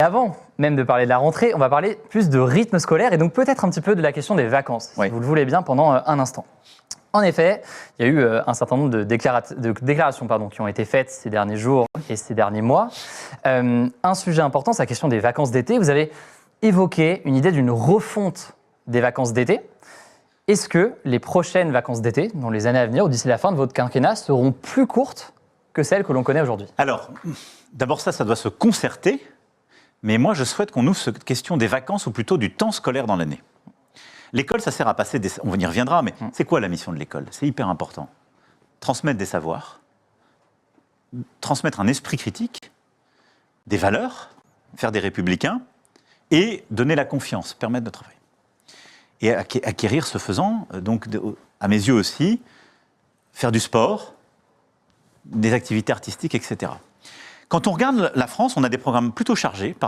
Avant même de parler de la rentrée, on va parler plus de rythme scolaire et donc peut-être un petit peu de la question des vacances, si vous le voulez bien, pendant un instant. En effet, il y a eu un certain nombre de déclarations qui ont été faites ces derniers jours et ces derniers mois. Un sujet important, c'est la question des vacances d'été. Vous avez évoqué une idée d'une refonte des vacances d'été. Est-ce que les prochaines vacances d'été, dans les années à venir ou d'ici la fin de votre quinquennat, seront plus courtes que celles que l'on connaît aujourd'hui? Alors, d'abord ça doit se concerter. Mais moi, je souhaite qu'on ouvre cette question des vacances, ou plutôt du temps scolaire dans l'année. L'école, ça sert à passer des... On y reviendra, mais c'est quoi la mission de l'école? C'est hyper important. Transmettre des savoirs, transmettre un esprit critique, des valeurs, faire des républicains, et donner la confiance, permettre de travailler. Et acquérir ce faisant, donc, à mes yeux aussi, faire du sport, des activités artistiques, etc. Quand on regarde la France, on a des programmes plutôt chargés par rapport